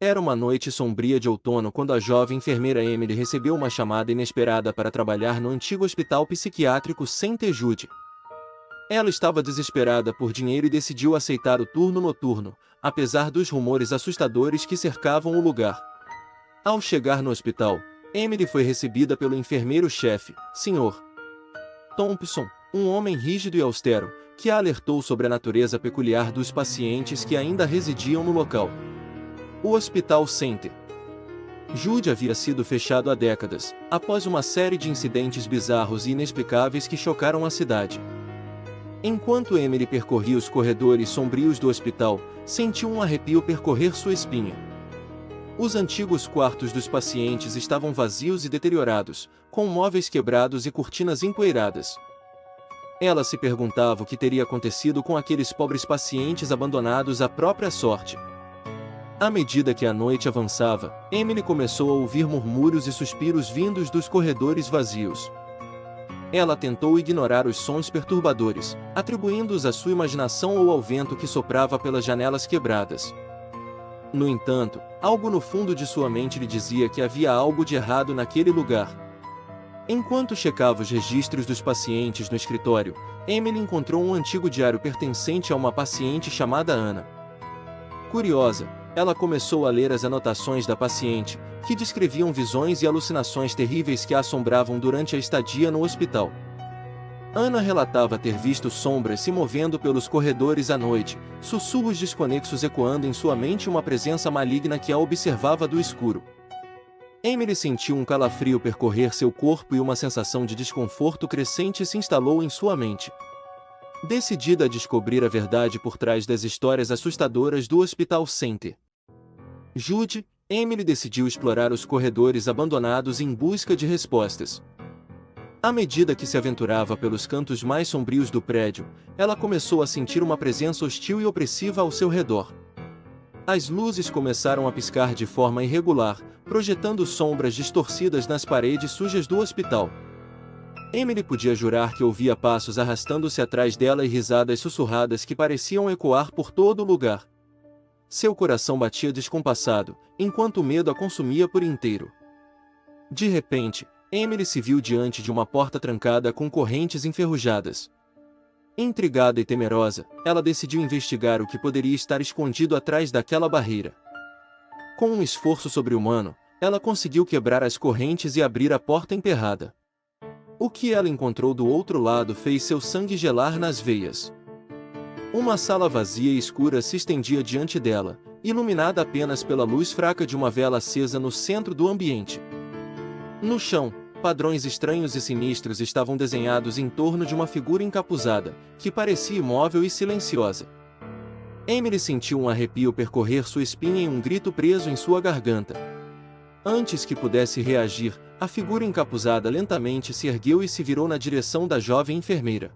Era uma noite sombria de outono quando a jovem enfermeira Emily recebeu uma chamada inesperada para trabalhar no antigo hospital psiquiátrico St. Jude. Ela estava desesperada por dinheiro e decidiu aceitar o turno noturno, apesar dos rumores assustadores que cercavam o lugar. Ao chegar no hospital, Emily foi recebida pelo enfermeiro-chefe, Sr. Thompson, um homem rígido e austero, que a alertou sobre a natureza peculiar dos pacientes que ainda residiam no local. O Hospital St. Jude havia sido fechado há décadas, após uma série de incidentes bizarros e inexplicáveis que chocaram a cidade. Enquanto Emily percorria os corredores sombrios do hospital, sentiu um arrepio percorrer sua espinha. Os antigos quartos dos pacientes estavam vazios e deteriorados, com móveis quebrados e cortinas empoeiradas. Ela se perguntava o que teria acontecido com aqueles pobres pacientes abandonados à própria sorte. À medida que a noite avançava, Emily começou a ouvir murmúrios e suspiros vindos dos corredores vazios. Ela tentou ignorar os sons perturbadores, atribuindo-os à sua imaginação ou ao vento que soprava pelas janelas quebradas. No entanto, algo no fundo de sua mente lhe dizia que havia algo de errado naquele lugar. Enquanto checava os registros dos pacientes no escritório, Emily encontrou um antigo diário pertencente a uma paciente chamada Ana. Curiosa, ela começou a ler as anotações da paciente, que descreviam visões e alucinações terríveis que a assombravam durante a estadia no hospital. Ana relatava ter visto sombras se movendo pelos corredores à noite, sussurros desconexos ecoando em sua mente uma presença maligna que a observava do escuro. Emily sentiu um calafrio percorrer seu corpo e uma sensação de desconforto crescente se instalou em sua mente. Decidida a descobrir a verdade por trás das histórias assustadoras do Hospital St. Jude, Emily decidiu explorar os corredores abandonados em busca de respostas. À medida que se aventurava pelos cantos mais sombrios do prédio, ela começou a sentir uma presença hostil e opressiva ao seu redor. As luzes começaram a piscar de forma irregular, projetando sombras distorcidas nas paredes sujas do hospital. Emily podia jurar que ouvia passos arrastando-se atrás dela e risadas sussurradas que pareciam ecoar por todo o lugar. Seu coração batia descompassado, enquanto o medo a consumia por inteiro. De repente, Emily se viu diante de uma porta trancada com correntes enferrujadas. Intrigada e temerosa, ela decidiu investigar o que poderia estar escondido atrás daquela barreira. Com um esforço sobre-humano, ela conseguiu quebrar as correntes e abrir a porta emperrada. O que ela encontrou do outro lado fez seu sangue gelar nas veias. Uma sala vazia e escura se estendia diante dela, iluminada apenas pela luz fraca de uma vela acesa no centro do ambiente. No chão, padrões estranhos e sinistros estavam desenhados em torno de uma figura encapuzada, que parecia imóvel e silenciosa. Emily sentiu um arrepio percorrer sua espinha e um grito preso em sua garganta. Antes que pudesse reagir, a figura encapuzada lentamente se ergueu e se virou na direção da jovem enfermeira.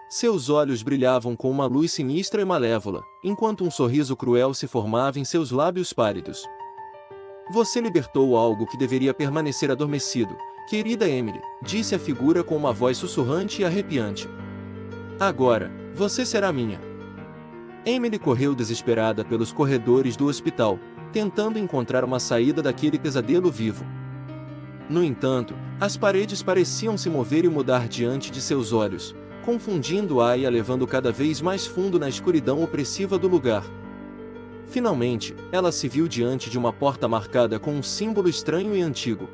Seus olhos brilhavam com uma luz sinistra e malévola, enquanto um sorriso cruel se formava em seus lábios pálidos. "Você libertou algo que deveria permanecer adormecido, querida Emily", disse a figura com uma voz sussurrante e arrepiante. "Agora, você será minha." Emily correu desesperada pelos corredores do hospital, tentando encontrar uma saída daquele pesadelo vivo. No entanto, as paredes pareciam se mover e mudar diante de seus olhos, confundindo-a e a levando cada vez mais fundo na escuridão opressiva do lugar. Finalmente, ela se viu diante de uma porta marcada com um símbolo estranho e antigo.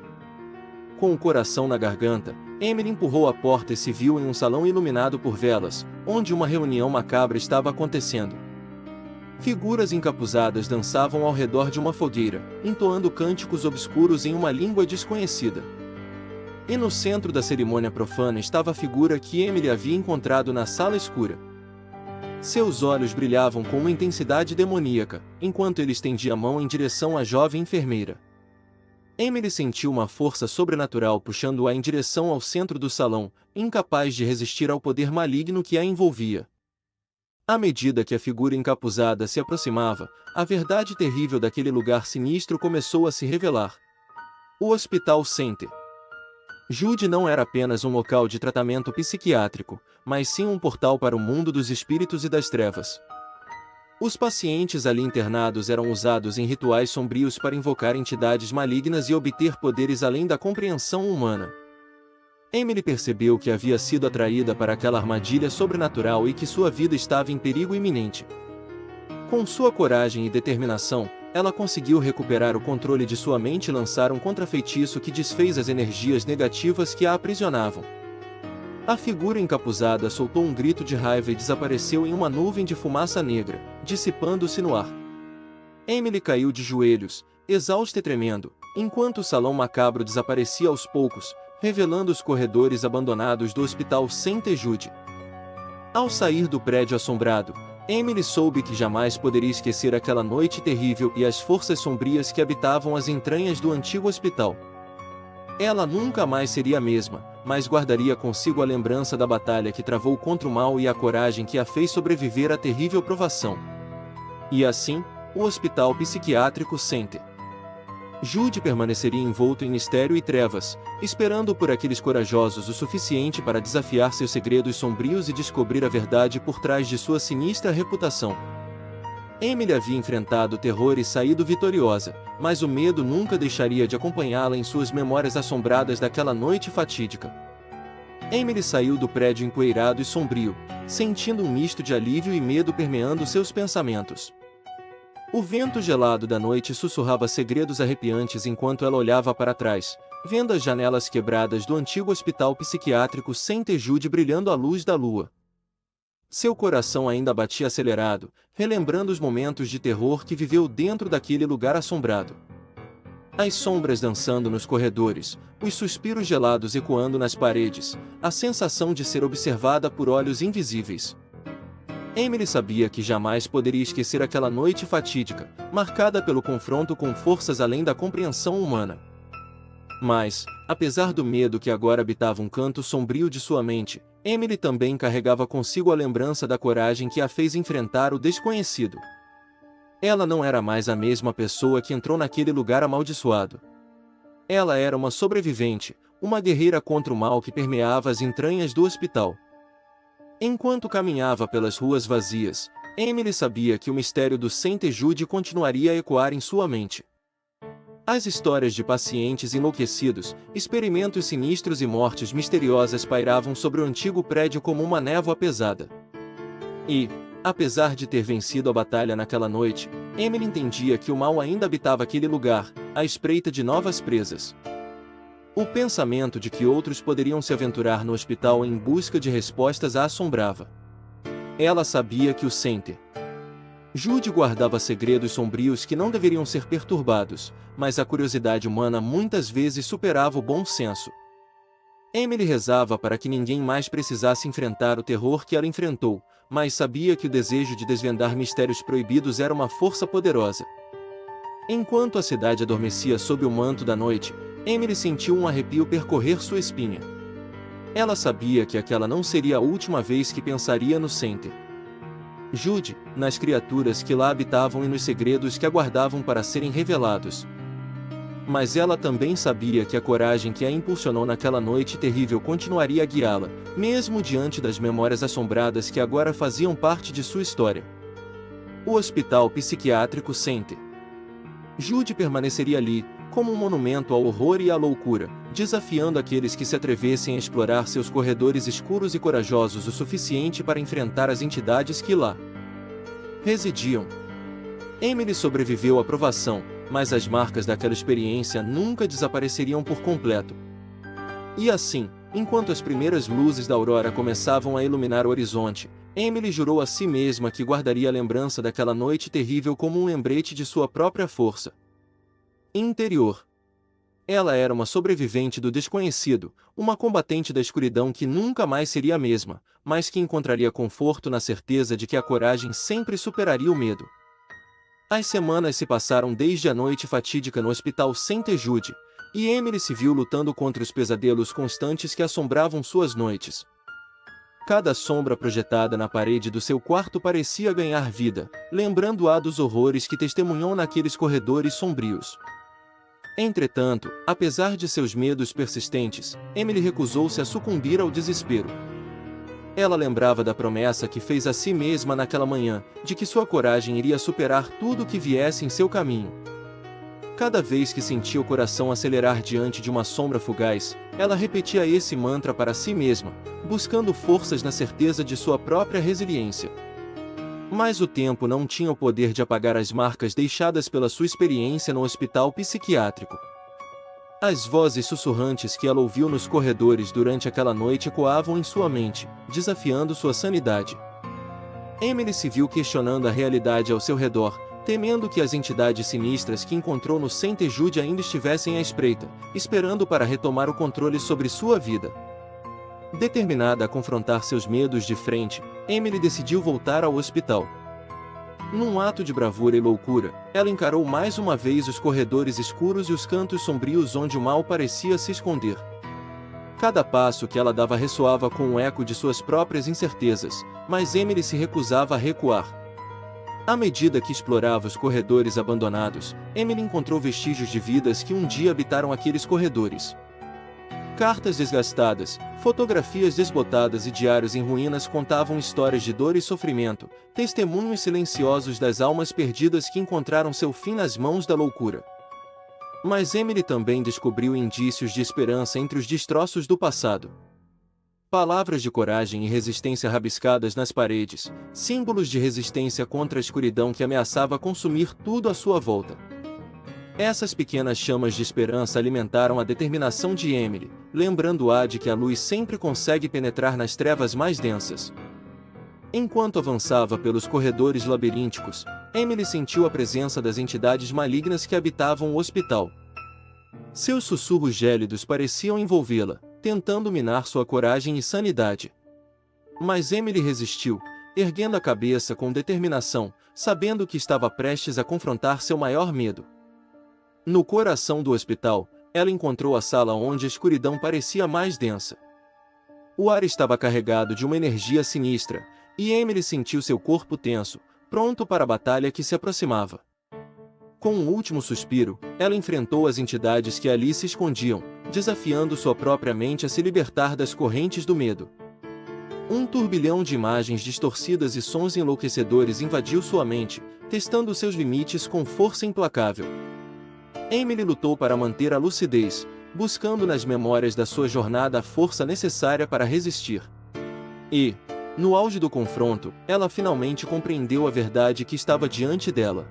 Com o coração na garganta, Emily empurrou a porta e se viu em um salão iluminado por velas, onde uma reunião macabra estava acontecendo. Figuras encapuzadas dançavam ao redor de uma fogueira, entoando cânticos obscuros em uma língua desconhecida. E no centro da cerimônia profana estava a figura que Emily havia encontrado na sala escura. Seus olhos brilhavam com uma intensidade demoníaca, enquanto ele estendia a mão em direção à jovem enfermeira. Emily sentiu uma força sobrenatural puxando-a em direção ao centro do salão, incapaz de resistir ao poder maligno que a envolvia. À medida que a figura encapuzada se aproximava, a verdade terrível daquele lugar sinistro começou a se revelar. O Hospital St. Jude não era apenas um local de tratamento psiquiátrico, mas sim um portal para o mundo dos espíritos e das trevas. Os pacientes ali internados eram usados em rituais sombrios para invocar entidades malignas e obter poderes além da compreensão humana. Emily percebeu que havia sido atraída para aquela armadilha sobrenatural e que sua vida estava em perigo iminente. Com sua coragem e determinação, ela conseguiu recuperar o controle de sua mente e lançar um contrafeitiço que desfez as energias negativas que a aprisionavam. A figura encapuzada soltou um grito de raiva e desapareceu em uma nuvem de fumaça negra, dissipando-se no ar. Emily caiu de joelhos, exausta e tremendo, enquanto o salão macabro desaparecia aos poucos, revelando os corredores abandonados do Hospital St. Jude. Ao sair do prédio assombrado, Emily soube que jamais poderia esquecer aquela noite terrível e as forças sombrias que habitavam as entranhas do antigo hospital. Ela nunca mais seria a mesma, mas guardaria consigo a lembrança da batalha que travou contra o mal e a coragem que a fez sobreviver à terrível provação. E assim, o Hospital Psiquiátrico St. Jude permaneceria envolto em mistério e trevas, esperando por aqueles corajosos o suficiente para desafiar seus segredos sombrios e descobrir a verdade por trás de sua sinistra reputação. Emily havia enfrentado o terror e saído vitoriosa, mas o medo nunca deixaria de acompanhá-la em suas memórias assombradas daquela noite fatídica. Emily saiu do prédio empoeirado e sombrio, sentindo um misto de alívio e medo permeando seus pensamentos. O vento gelado da noite sussurrava segredos arrepiantes enquanto ela olhava para trás, vendo as janelas quebradas do antigo hospital psiquiátrico St. Jude brilhando à luz da lua. Seu coração ainda batia acelerado, relembrando os momentos de terror que viveu dentro daquele lugar assombrado. As sombras dançando nos corredores, os suspiros gelados ecoando nas paredes, a sensação de ser observada por olhos invisíveis. Emily sabia que jamais poderia esquecer aquela noite fatídica, marcada pelo confronto com forças além da compreensão humana. Mas, apesar do medo que agora habitava um canto sombrio de sua mente, Emily também carregava consigo a lembrança da coragem que a fez enfrentar o desconhecido. Ela não era mais a mesma pessoa que entrou naquele lugar amaldiçoado. Ela era uma sobrevivente, uma guerreira contra o mal que permeava as entranhas do hospital. Enquanto caminhava pelas ruas vazias, Emily sabia que o mistério do St. Jude continuaria a ecoar em sua mente. As histórias de pacientes enlouquecidos, experimentos sinistros e mortes misteriosas pairavam sobre o antigo prédio como uma névoa pesada. E, apesar de ter vencido a batalha naquela noite, Emily entendia que o mal ainda habitava aquele lugar, à espreita de novas presas. O pensamento de que outros poderiam se aventurar no hospital em busca de respostas a assombrava. Ela sabia que o St. Jude guardava segredos sombrios que não deveriam ser perturbados, mas a curiosidade humana muitas vezes superava o bom senso. Emily rezava para que ninguém mais precisasse enfrentar o terror que ela enfrentou, mas sabia que o desejo de desvendar mistérios proibidos era uma força poderosa. Enquanto a cidade adormecia sob o manto da noite, Emily sentiu um arrepio percorrer sua espinha. Ela sabia que aquela não seria a última vez que pensaria no St. Jude, nas criaturas que lá habitavam e nos segredos que aguardavam para serem revelados. Mas ela também sabia que a coragem que a impulsionou naquela noite terrível continuaria a guiá-la, mesmo diante das memórias assombradas que agora faziam parte de sua história. O Hospital Psiquiátrico St. Jude permaneceria ali, como um monumento ao horror e à loucura, desafiando aqueles que se atrevessem a explorar seus corredores escuros e corajosos o suficiente para enfrentar as entidades que lá residiam. Emily sobreviveu à provação, mas as marcas daquela experiência nunca desapareceriam por completo. E assim, enquanto as primeiras luzes da aurora começavam a iluminar o horizonte, Emily jurou a si mesma que guardaria a lembrança daquela noite terrível como um lembrete de sua própria força interior. Ela era uma sobrevivente do desconhecido, uma combatente da escuridão que nunca mais seria a mesma, mas que encontraria conforto na certeza de que a coragem sempre superaria o medo. As semanas se passaram desde a noite fatídica no Hospital St. Jude, e Emily se viu lutando contra os pesadelos constantes que assombravam suas noites. Cada sombra projetada na parede do seu quarto parecia ganhar vida, lembrando-a dos horrores que testemunhou naqueles corredores sombrios. Entretanto, apesar de seus medos persistentes, Emily recusou-se a sucumbir ao desespero. Ela lembrava da promessa que fez a si mesma naquela manhã, de que sua coragem iria superar tudo o que viesse em seu caminho. Cada vez que sentia o coração acelerar diante de uma sombra fugaz, ela repetia esse mantra para si mesma, buscando forças na certeza de sua própria resiliência. Mas o tempo não tinha o poder de apagar as marcas deixadas pela sua experiência no hospital psiquiátrico. As vozes sussurrantes que ela ouviu nos corredores durante aquela noite ecoavam em sua mente, desafiando sua sanidade. Emily se viu questionando a realidade ao seu redor, temendo que as entidades sinistras que encontrou no St. Jude ainda estivessem à espreita, esperando para retomar o controle sobre sua vida. Determinada a confrontar seus medos de frente, Emily decidiu voltar ao hospital. Num ato de bravura e loucura, ela encarou mais uma vez os corredores escuros e os cantos sombrios onde o mal parecia se esconder. Cada passo que ela dava ressoava com o eco de suas próprias incertezas, mas Emily se recusava a recuar. À medida que explorava os corredores abandonados, Emily encontrou vestígios de vidas que um dia habitaram aqueles corredores. Cartas desgastadas, fotografias desbotadas e diários em ruínas contavam histórias de dor e sofrimento, testemunhos silenciosos das almas perdidas que encontraram seu fim nas mãos da loucura. Mas Emily também descobriu indícios de esperança entre os destroços do passado. Palavras de coragem e resistência rabiscadas nas paredes, símbolos de resistência contra a escuridão que ameaçava consumir tudo à sua volta. Essas pequenas chamas de esperança alimentaram a determinação de Emily, lembrando-a de que a luz sempre consegue penetrar nas trevas mais densas. Enquanto avançava pelos corredores labirínticos, Emily sentiu a presença das entidades malignas que habitavam o hospital. Seus sussurros gélidos pareciam envolvê-la, tentando minar sua coragem e sanidade. Mas Emily resistiu, erguendo a cabeça com determinação, sabendo que estava prestes a confrontar seu maior medo. No coração do hospital, ela encontrou a sala onde a escuridão parecia mais densa. O ar estava carregado de uma energia sinistra, e Emily sentiu seu corpo tenso, pronto para a batalha que se aproximava. Com um último suspiro, ela enfrentou as entidades que ali se escondiam, desafiando sua própria mente a se libertar das correntes do medo. Um turbilhão de imagens distorcidas e sons enlouquecedores invadiu sua mente, testando seus limites com força implacável. Emily lutou para manter a lucidez, buscando nas memórias da sua jornada a força necessária para resistir. E, no auge do confronto, ela finalmente compreendeu a verdade que estava diante dela.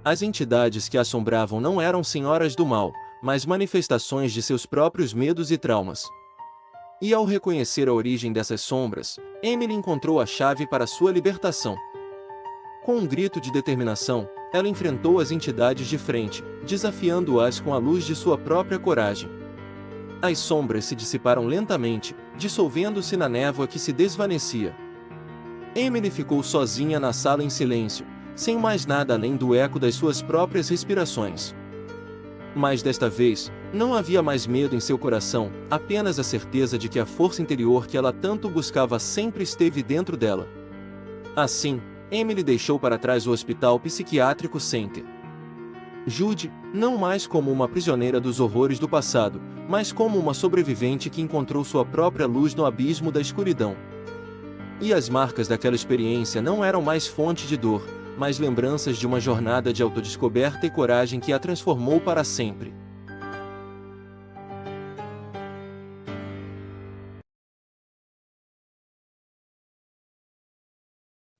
As entidades que a assombravam não eram senhoras do mal, mas manifestações de seus próprios medos e traumas. E ao reconhecer a origem dessas sombras, Emily encontrou a chave para sua libertação. Com um grito de determinação, ela enfrentou as entidades de frente, desafiando-as com a luz de sua própria coragem. As sombras se dissiparam lentamente, dissolvendo-se na névoa que se desvanecia. Emily ficou sozinha na sala em silêncio, sem mais nada além do eco das suas próprias respirações. Mas desta vez, não havia mais medo em seu coração, apenas a certeza de que a força interior que ela tanto buscava sempre esteve dentro dela. Assim, Emily deixou para trás o hospital psiquiátrico St. Jude, não mais como uma prisioneira dos horrores do passado, mas como uma sobrevivente que encontrou sua própria luz no abismo da escuridão. E as marcas daquela experiência não eram mais fonte de dor, mas lembranças de uma jornada de autodescoberta e coragem que a transformou para sempre.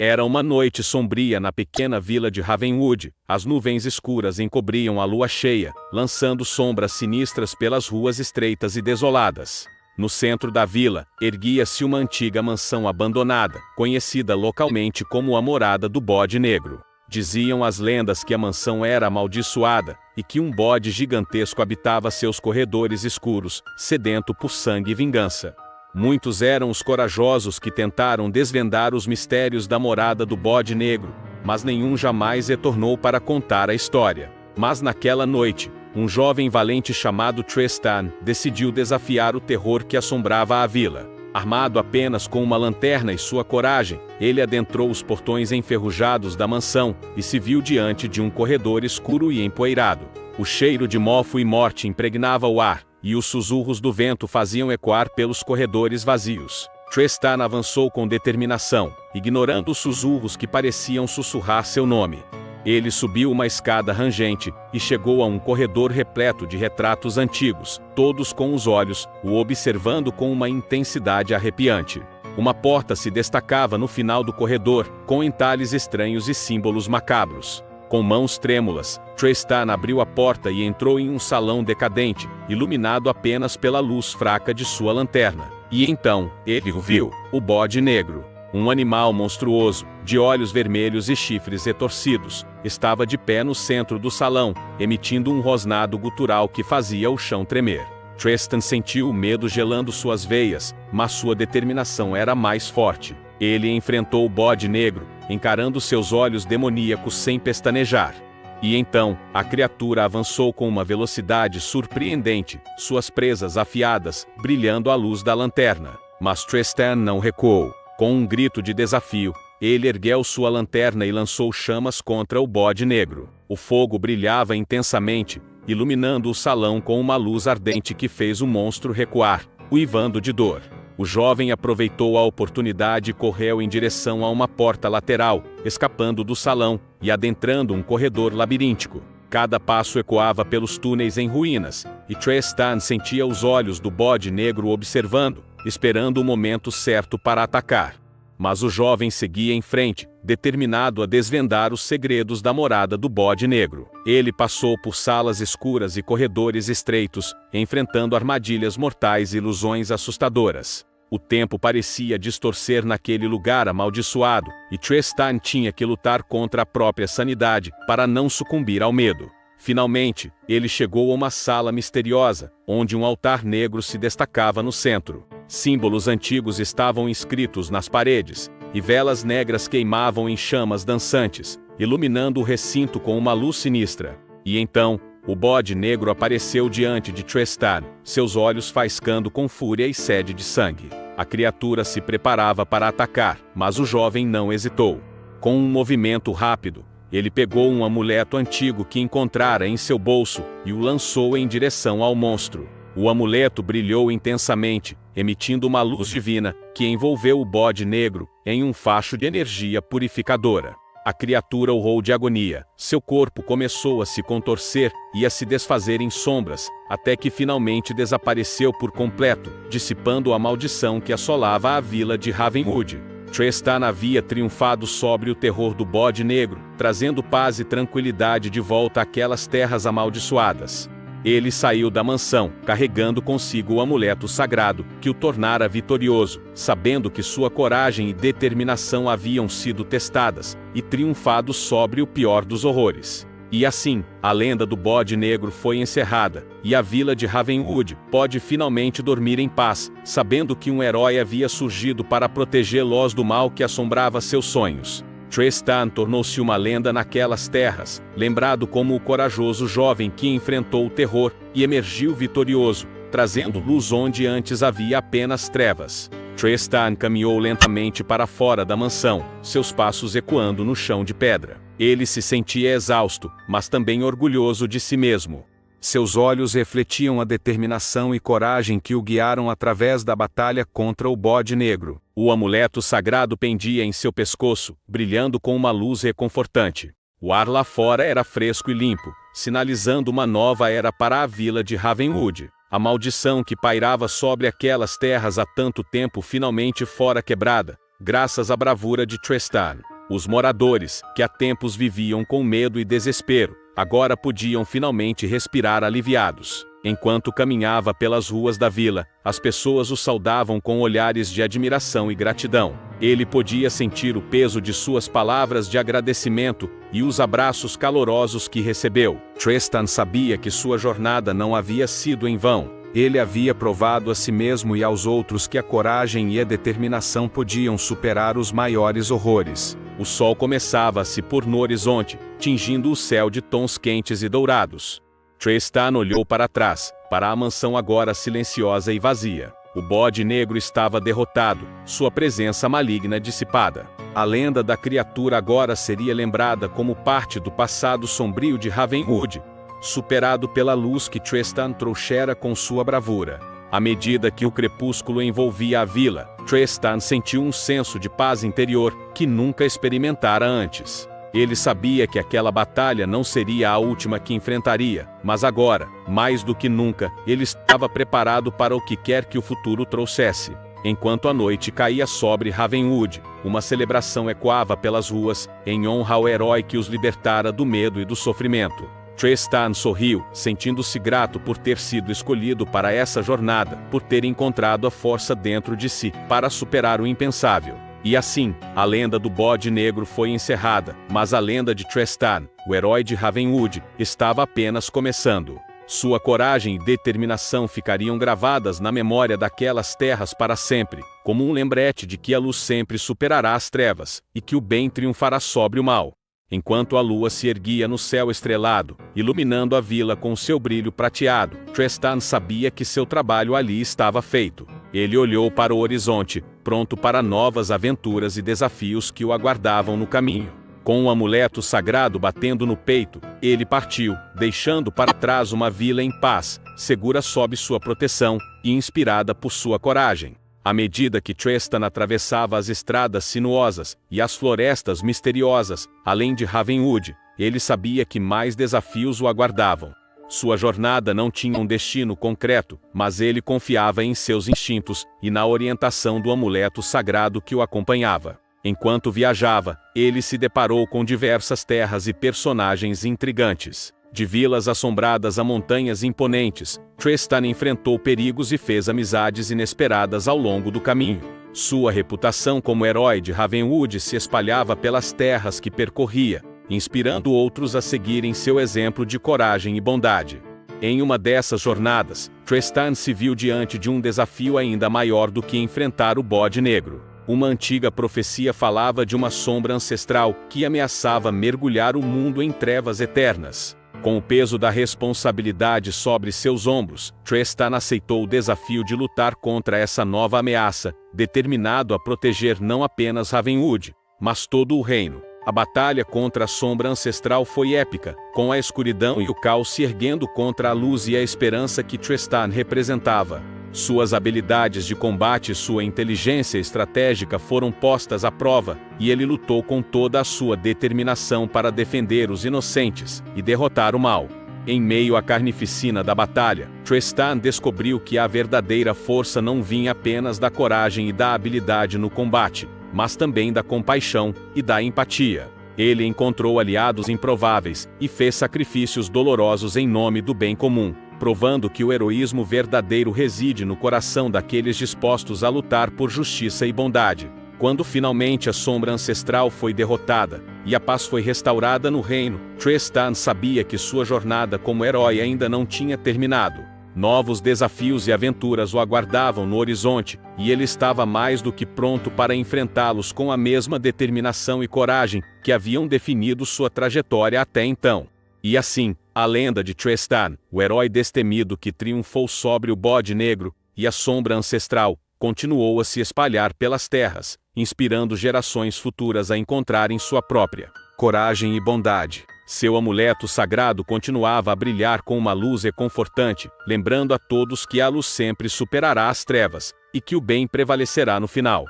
Era uma noite sombria na pequena vila de Ravenwood. As nuvens escuras encobriam a lua cheia, lançando sombras sinistras pelas ruas estreitas e desoladas. No centro da vila, erguia-se uma antiga mansão abandonada, conhecida localmente como a Morada do Bode Negro. Diziam as lendas que a mansão era amaldiçoada, e que um bode gigantesco habitava seus corredores escuros, sedento por sangue e vingança. Muitos eram os corajosos que tentaram desvendar os mistérios da Morada do Bode Negro, mas nenhum jamais retornou para contar a história. Mas naquela noite, um jovem valente chamado Tristan decidiu desafiar o terror que assombrava a vila. Armado apenas com uma lanterna e sua coragem, ele adentrou os portões enferrujados da mansão e se viu diante de um corredor escuro e empoeirado. O cheiro de mofo e morte impregnava o ar, e os sussurros do vento faziam ecoar pelos corredores vazios. Tristan avançou com determinação, ignorando os sussurros que pareciam sussurrar seu nome. Ele subiu uma escada rangente e chegou a um corredor repleto de retratos antigos, todos com os olhos o observando com uma intensidade arrepiante. Uma porta se destacava no final do corredor, com entalhes estranhos e símbolos macabros. Com mãos trêmulas, Tristan abriu a porta e entrou em um salão decadente, iluminado apenas pela luz fraca de sua lanterna. E então, ele o viu, o bode negro. Um animal monstruoso, de olhos vermelhos e chifres retorcidos, estava de pé no centro do salão, emitindo um rosnado gutural que fazia o chão tremer. Tristan sentiu o medo gelando suas veias, mas sua determinação era mais forte. Ele enfrentou o bode negro, encarando seus olhos demoníacos sem pestanejar. E então, a criatura avançou com uma velocidade surpreendente, suas presas afiadas, brilhando à luz da lanterna. Mas Tristan não recuou. Com um grito de desafio, ele ergueu sua lanterna e lançou chamas contra o bode negro. O fogo brilhava intensamente, iluminando o salão com uma luz ardente que fez o monstro recuar, uivando de dor. O jovem aproveitou a oportunidade e correu em direção a uma porta lateral, escapando do salão e adentrando um corredor labiríntico. Cada passo ecoava pelos túneis em ruínas, e Tristan sentia os olhos do bode negro observando, esperando o momento certo para atacar. Mas o jovem seguia em frente, determinado a desvendar os segredos da morada do bode negro. Ele passou por salas escuras e corredores estreitos, enfrentando armadilhas mortais e ilusões assustadoras. O tempo parecia distorcer naquele lugar amaldiçoado, e Tristan tinha que lutar contra a própria sanidade para não sucumbir ao medo. Finalmente, ele chegou a uma sala misteriosa, onde um altar negro se destacava no centro. Símbolos antigos estavam inscritos nas paredes, e velas negras queimavam em chamas dançantes, iluminando o recinto com uma luz sinistra. E então, o bode negro apareceu diante de Tristan, seus olhos faiscando com fúria e sede de sangue. A criatura se preparava para atacar, mas o jovem não hesitou. Com um movimento rápido, ele pegou um amuleto antigo que encontrara em seu bolso e o lançou em direção ao monstro. O amuleto brilhou intensamente, emitindo uma luz divina, que envolveu o bode negro em um facho de energia purificadora. A criatura urrou de agonia, seu corpo começou a se contorcer e a se desfazer em sombras, até que finalmente desapareceu por completo, dissipando a maldição que assolava a vila de Ravenwood. Tristan havia triunfado sobre o terror do bode negro, trazendo paz e tranquilidade de volta àquelas terras amaldiçoadas. Ele saiu da mansão, carregando consigo o amuleto sagrado, que o tornara vitorioso, sabendo que sua coragem e determinação haviam sido testadas, e triunfado sobre o pior dos horrores. E assim, a lenda do bode negro foi encerrada, e a vila de Ravenwood pode finalmente dormir em paz, sabendo que um herói havia surgido para protegê-los do mal que assombrava seus sonhos. Tristan tornou-se uma lenda naquelas terras, lembrado como o corajoso jovem que enfrentou o terror e emergiu vitorioso, trazendo luz onde antes havia apenas trevas. Tristan caminhou lentamente para fora da mansão, seus passos ecoando no chão de pedra. Ele se sentia exausto, mas também orgulhoso de si mesmo. Seus olhos refletiam a determinação e coragem que o guiaram através da batalha contra o bode negro. O amuleto sagrado pendia em seu pescoço, brilhando com uma luz reconfortante. O ar lá fora era fresco e limpo, sinalizando uma nova era para a vila de Ravenwood. A maldição que pairava sobre aquelas terras há tanto tempo finalmente fora quebrada, graças à bravura de Tristan. Os moradores, que há tempos viviam com medo e desespero, agora podiam finalmente respirar aliviados. Enquanto caminhava pelas ruas da vila, as pessoas o saudavam com olhares de admiração e gratidão. Ele podia sentir o peso de suas palavras de agradecimento e os abraços calorosos que recebeu. Tristan sabia que sua jornada não havia sido em vão. Ele havia provado a si mesmo e aos outros que a coragem e a determinação podiam superar os maiores horrores. O sol começava a se pôr no horizonte, tingindo o céu de tons quentes e dourados. Tristan olhou para trás, para a mansão agora silenciosa e vazia. O bode negro estava derrotado, sua presença maligna dissipada. A lenda da criatura agora seria lembrada como parte do passado sombrio de Ravenwood, superado pela luz que Tristan trouxera com sua bravura. À medida que o crepúsculo envolvia a vila, Tristan sentiu um senso de paz interior que nunca experimentara antes. Ele sabia que aquela batalha não seria a última que enfrentaria, mas agora, mais do que nunca, ele estava preparado para o que quer que o futuro trouxesse. Enquanto a noite caía sobre Ravenwood, uma celebração ecoava pelas ruas, em honra ao herói que os libertara do medo e do sofrimento. Tristan sorriu, sentindo-se grato por ter sido escolhido para essa jornada, por ter encontrado a força dentro de si para superar o impensável. E assim, a lenda do bode negro foi encerrada, mas a lenda de Tristan, o herói de Ravenwood, estava apenas começando. Sua coragem e determinação ficariam gravadas na memória daquelas terras para sempre, como um lembrete de que a luz sempre superará as trevas, e que o bem triunfará sobre o mal. Enquanto a lua se erguia no céu estrelado, iluminando a vila com seu brilho prateado, Tristan sabia que seu trabalho ali estava feito. Ele olhou para o horizonte, pronto para novas aventuras e desafios que o aguardavam no caminho. Com um amuleto sagrado batendo no peito, ele partiu, deixando para trás uma vila em paz, segura sob sua proteção e inspirada por sua coragem. À medida que Tristan atravessava as estradas sinuosas e as florestas misteriosas, além de Ravenwood, ele sabia que mais desafios o aguardavam. Sua jornada não tinha um destino concreto, mas ele confiava em seus instintos e na orientação do amuleto sagrado que o acompanhava. Enquanto viajava, ele se deparou com diversas terras e personagens intrigantes. De vilas assombradas a montanhas imponentes, Tristan enfrentou perigos e fez amizades inesperadas ao longo do caminho. Sua reputação como herói de Ravenwood se espalhava pelas terras que percorria, inspirando outros a seguirem seu exemplo de coragem e bondade. Em uma dessas jornadas, Tristan se viu diante de um desafio ainda maior do que enfrentar o bode negro. Uma antiga profecia falava de uma sombra ancestral que ameaçava mergulhar o mundo em trevas eternas. Com o peso da responsabilidade sobre seus ombros, Tristan aceitou o desafio de lutar contra essa nova ameaça, determinado a proteger não apenas Ravenwood, mas todo o reino. A batalha contra a sombra ancestral foi épica, com a escuridão e o caos se erguendo contra a luz e a esperança que Tristan representava. Suas habilidades de combate e sua inteligência estratégica foram postas à prova, e ele lutou com toda a sua determinação para defender os inocentes e derrotar o mal. Em meio à carnificina da batalha, Tristan descobriu que a verdadeira força não vinha apenas da coragem e da habilidade no combate, mas também da compaixão e da empatia. Ele encontrou aliados improváveis e fez sacrifícios dolorosos em nome do bem comum, provando que o heroísmo verdadeiro reside no coração daqueles dispostos a lutar por justiça e bondade. Quando finalmente a sombra ancestral foi derrotada e a paz foi restaurada no reino, Tristan sabia que sua jornada como herói ainda não tinha terminado. Novos desafios e aventuras o aguardavam no horizonte, e ele estava mais do que pronto para enfrentá-los com a mesma determinação e coragem que haviam definido sua trajetória até então. E assim, a lenda de Tristan, o herói destemido que triunfou sobre o bode negro e a sombra ancestral, continuou a se espalhar pelas terras, inspirando gerações futuras a encontrarem sua própria coragem e bondade. Seu amuleto sagrado continuava a brilhar com uma luz reconfortante, lembrando a todos que a luz sempre superará as trevas, e que o bem prevalecerá no final.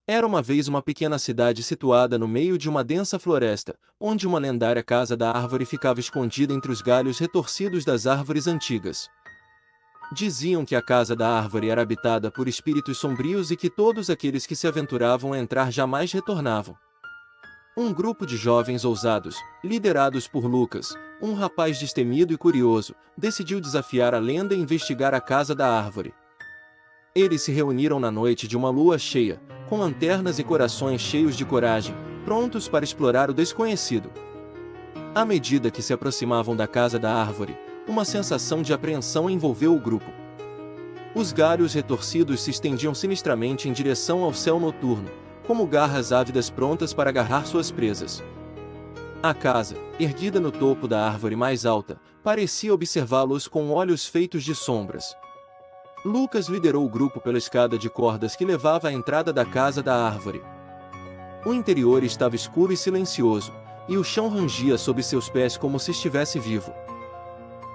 Era uma vez uma pequena cidade situada no meio de uma densa floresta, onde uma lendária casa da árvore ficava escondida entre os galhos retorcidos das árvores antigas. Diziam que a casa da árvore era habitada por espíritos sombrios e que todos aqueles que se aventuravam a entrar jamais retornavam. Um grupo de jovens ousados, liderados por Lucas, um rapaz destemido e curioso, decidiu desafiar a lenda e investigar a casa da árvore. Eles se reuniram na noite de uma lua cheia, com lanternas e corações cheios de coragem, prontos para explorar o desconhecido. À medida que se aproximavam da casa da árvore, uma sensação de apreensão envolveu o grupo. Os galhos retorcidos se estendiam sinistramente em direção ao céu noturno, como garras ávidas prontas para agarrar suas presas. A casa, erguida no topo da árvore mais alta, parecia observá-los com olhos feitos de sombras. Lucas liderou o grupo pela escada de cordas que levava à entrada da casa da árvore. O interior estava escuro e silencioso, e o chão rangia sob seus pés como se estivesse vivo.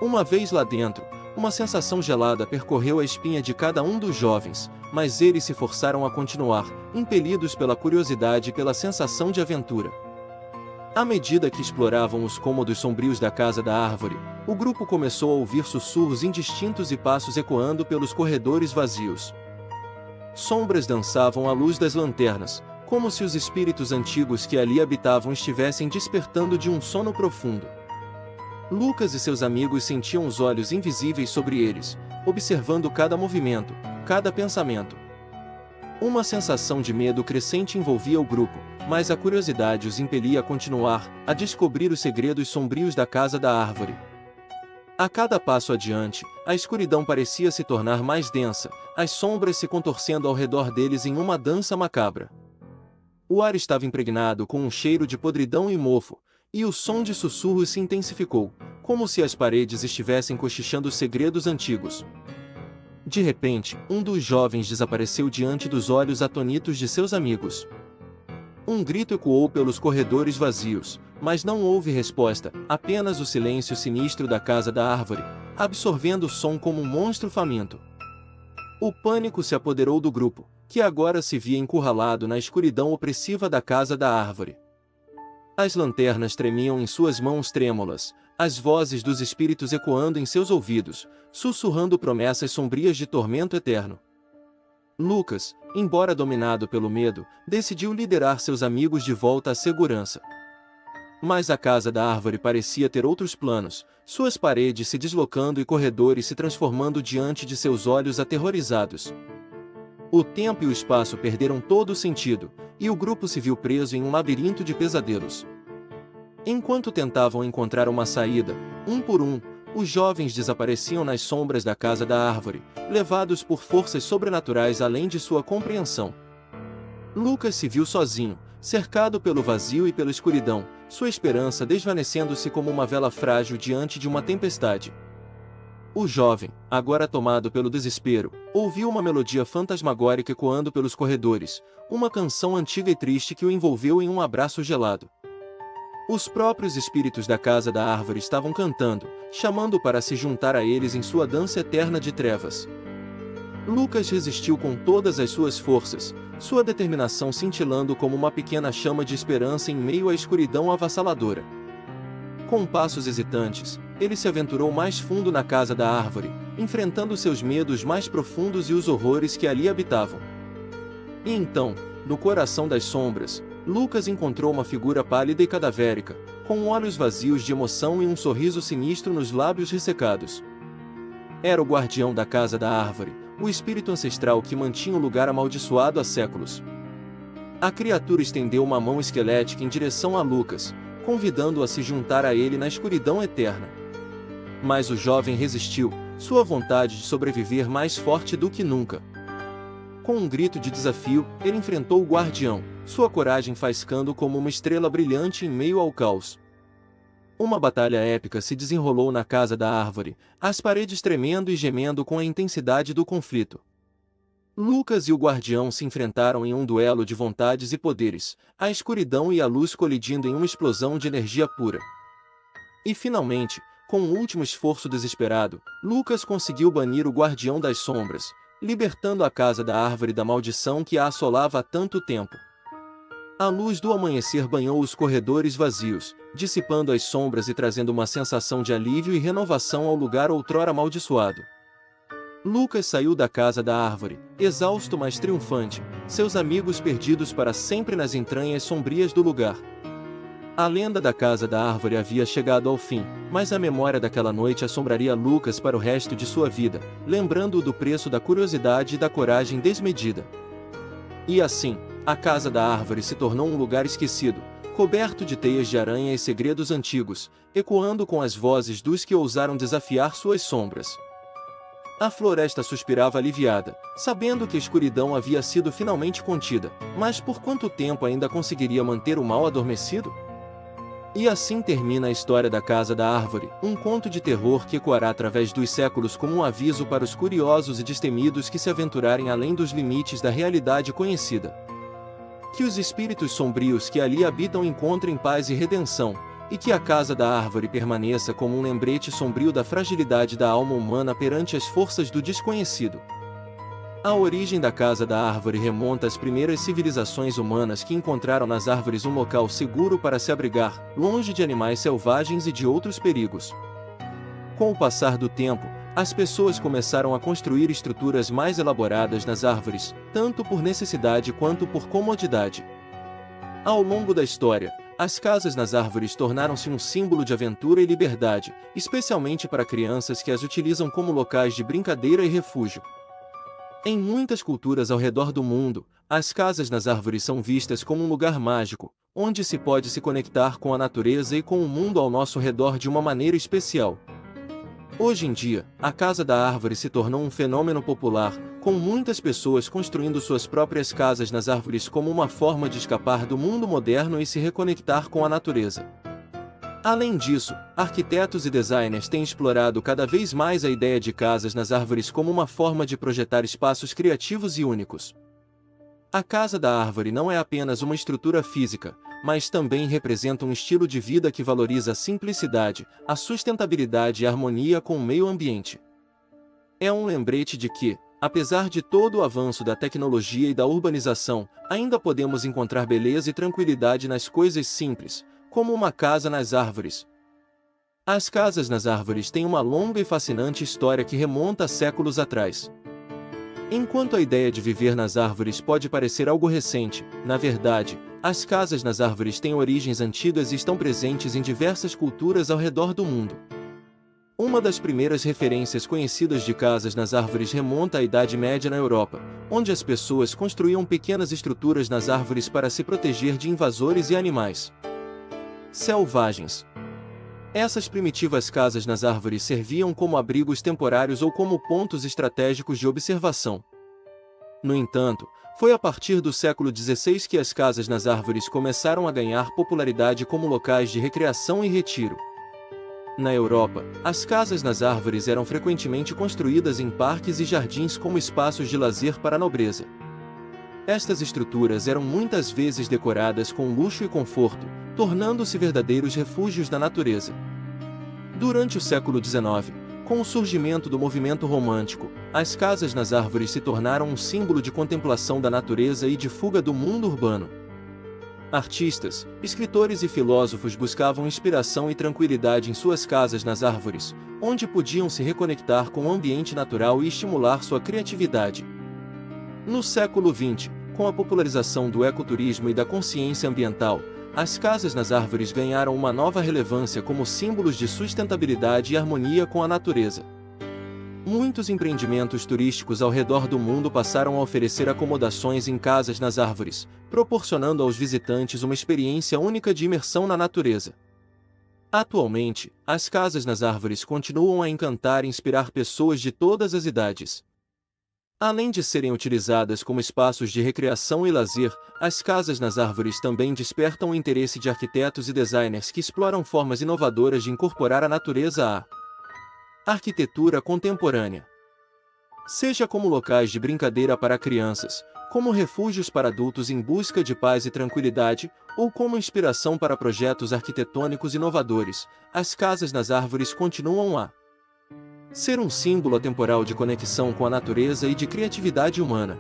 Uma vez lá dentro, uma sensação gelada percorreu a espinha de cada um dos jovens, mas eles se forçaram a continuar, impelidos pela curiosidade e pela sensação de aventura. À medida que exploravam os cômodos sombrios da Casa da Árvore, o grupo começou a ouvir sussurros indistintos e passos ecoando pelos corredores vazios. Sombras dançavam à luz das lanternas, como se os espíritos antigos que ali habitavam estivessem despertando de um sono profundo. Lucas e seus amigos sentiam os olhos invisíveis sobre eles, observando cada movimento, cada pensamento. Uma sensação de medo crescente envolvia o grupo, mas a curiosidade os impelia a continuar, a descobrir os segredos sombrios da Casa da Árvore. A cada passo adiante, a escuridão parecia se tornar mais densa, as sombras se contorcendo ao redor deles em uma dança macabra. O ar estava impregnado com um cheiro de podridão e mofo, e o som de sussurros se intensificou, como se as paredes estivessem cochichando segredos antigos. De repente, um dos jovens desapareceu diante dos olhos atônitos de seus amigos. Um grito ecoou pelos corredores vazios, mas não houve resposta, apenas o silêncio sinistro da Casa da Árvore, absorvendo o som como um monstro faminto. O pânico se apoderou do grupo, que agora se via encurralado na escuridão opressiva da Casa da Árvore. As lanternas tremiam em suas mãos trêmulas, as vozes dos espíritos ecoando em seus ouvidos, sussurrando promessas sombrias de tormento eterno. Lucas, embora dominado pelo medo, decidiu liderar seus amigos de volta à segurança. Mas a Casa da Árvore parecia ter outros planos, suas paredes se deslocando e corredores se transformando diante de seus olhos aterrorizados. O tempo e o espaço perderam todo o sentido, e o grupo se viu preso em um labirinto de pesadelos. Enquanto tentavam encontrar uma saída, um por um, os jovens desapareciam nas sombras da Casa da Árvore, levados por forças sobrenaturais além de sua compreensão. Lucas se viu sozinho, cercado pelo vazio e pela escuridão, sua esperança desvanecendo-se como uma vela frágil diante de uma tempestade. O jovem, agora tomado pelo desespero, ouviu uma melodia fantasmagórica ecoando pelos corredores, uma canção antiga e triste que o envolveu em um abraço gelado. Os próprios espíritos da Casa da Árvore estavam cantando, chamando para se juntar a eles em sua dança eterna de trevas. Lucas resistiu com todas as suas forças, sua determinação cintilando como uma pequena chama de esperança em meio à escuridão avassaladora. Com passos hesitantes, ele se aventurou mais fundo na Casa da Árvore, enfrentando seus medos mais profundos e os horrores que ali habitavam. E então, no coração das sombras, Lucas encontrou uma figura pálida e cadavérica, com olhos vazios de emoção e um sorriso sinistro nos lábios ressecados. Era o guardião da Casa da Árvore, o espírito ancestral que mantinha o lugar amaldiçoado há séculos. A criatura estendeu uma mão esquelética em direção a Lucas, convidando-o a se juntar a ele na escuridão eterna. Mas o jovem resistiu, sua vontade de sobreviver mais forte do que nunca. Com um grito de desafio, ele enfrentou o guardião, sua coragem faiscando como uma estrela brilhante em meio ao caos. Uma batalha épica se desenrolou na Casa da Árvore, as paredes tremendo e gemendo com a intensidade do conflito. Lucas e o guardião se enfrentaram em um duelo de vontades e poderes, a escuridão e a luz colidindo em uma explosão de energia pura. E finalmente, com um último esforço desesperado, Lucas conseguiu banir o guardião das sombras, libertando a Casa da Árvore da maldição que a assolava há tanto tempo. A luz do amanhecer banhou os corredores vazios, dissipando as sombras e trazendo uma sensação de alívio e renovação ao lugar outrora amaldiçoado. Lucas saiu da Casa da Árvore, exausto mas triunfante, seus amigos perdidos para sempre nas entranhas sombrias do lugar. A lenda da Casa da Árvore havia chegado ao fim, mas a memória daquela noite assombraria Lucas para o resto de sua vida, lembrando-o do preço da curiosidade e da coragem desmedida. E assim, a Casa da Árvore se tornou um lugar esquecido, coberto de teias de aranha e segredos antigos, ecoando com as vozes dos que ousaram desafiar suas sombras. A floresta suspirava aliviada, sabendo que a escuridão havia sido finalmente contida, mas por quanto tempo ainda conseguiria manter o mal adormecido? E assim termina a história da Casa da Árvore, um conto de terror que ecoará através dos séculos como um aviso para os curiosos e destemidos que se aventurarem além dos limites da realidade conhecida. Que os espíritos sombrios que ali habitam encontrem paz e redenção, e que a casa da árvore permaneça como um lembrete sombrio da fragilidade da alma humana perante as forças do desconhecido. A origem da casa da árvore remonta às primeiras civilizações humanas que encontraram nas árvores um local seguro para se abrigar, longe de animais selvagens e de outros perigos. Com o passar do tempo, as pessoas começaram a construir estruturas mais elaboradas nas árvores, tanto por necessidade quanto por comodidade. Ao longo da história, as casas nas árvores tornaram-se um símbolo de aventura e liberdade, especialmente para crianças que as utilizam como locais de brincadeira e refúgio. Em muitas culturas ao redor do mundo, as casas nas árvores são vistas como um lugar mágico, onde se pode se conectar com a natureza e com o mundo ao nosso redor de uma maneira especial. Hoje em dia, a casa da árvore se tornou um fenômeno popular, com muitas pessoas construindo suas próprias casas nas árvores como uma forma de escapar do mundo moderno e se reconectar com a natureza. Além disso, arquitetos e designers têm explorado cada vez mais a ideia de casas nas árvores como uma forma de projetar espaços criativos e únicos. A casa da árvore não é apenas uma estrutura física, mas também representa um estilo de vida que valoriza a simplicidade, a sustentabilidade e a harmonia com o meio ambiente. É um lembrete de que, apesar de todo o avanço da tecnologia e da urbanização, ainda podemos encontrar beleza e tranquilidade nas coisas simples, como uma casa nas árvores. As casas nas árvores têm uma longa e fascinante história que remonta a séculos atrás. Enquanto a ideia de viver nas árvores pode parecer algo recente, na verdade, as casas nas árvores têm origens antigas e estão presentes em diversas culturas ao redor do mundo. Uma das primeiras referências conhecidas de casas nas árvores remonta à Idade Média na Europa, onde as pessoas construíam pequenas estruturas nas árvores para se proteger de invasores e animais selvagens. Essas primitivas casas nas árvores serviam como abrigos temporários ou como pontos estratégicos de observação. No entanto, foi a partir do século XVI que as casas nas árvores começaram a ganhar popularidade como locais de recreação e retiro. Na Europa, as casas nas árvores eram frequentemente construídas em parques e jardins como espaços de lazer para a nobreza. Estas estruturas eram muitas vezes decoradas com luxo e conforto, tornando-se verdadeiros refúgios da natureza. Durante o século XIX, com o surgimento do movimento romântico, as casas nas árvores se tornaram um símbolo de contemplação da natureza e de fuga do mundo urbano. Artistas, escritores e filósofos buscavam inspiração e tranquilidade em suas casas nas árvores, onde podiam se reconectar com o ambiente natural e estimular sua criatividade. No século XX, com a popularização do ecoturismo e da consciência ambiental, as casas nas árvores ganharam uma nova relevância como símbolos de sustentabilidade e harmonia com a natureza. Muitos empreendimentos turísticos ao redor do mundo passaram a oferecer acomodações em casas nas árvores, proporcionando aos visitantes uma experiência única de imersão na natureza. Atualmente, as casas nas árvores continuam a encantar e inspirar pessoas de todas as idades. Além de serem utilizadas como espaços de recreação e lazer, as casas nas árvores também despertam o interesse de arquitetos e designers que exploram formas inovadoras de incorporar a natureza à arquitetura contemporânea. Seja como locais de brincadeira para crianças, como refúgios para adultos em busca de paz e tranquilidade, ou como inspiração para projetos arquitetônicos inovadores, as casas nas árvores continuam a ser um símbolo atemporal de conexão com a natureza e de criatividade humana.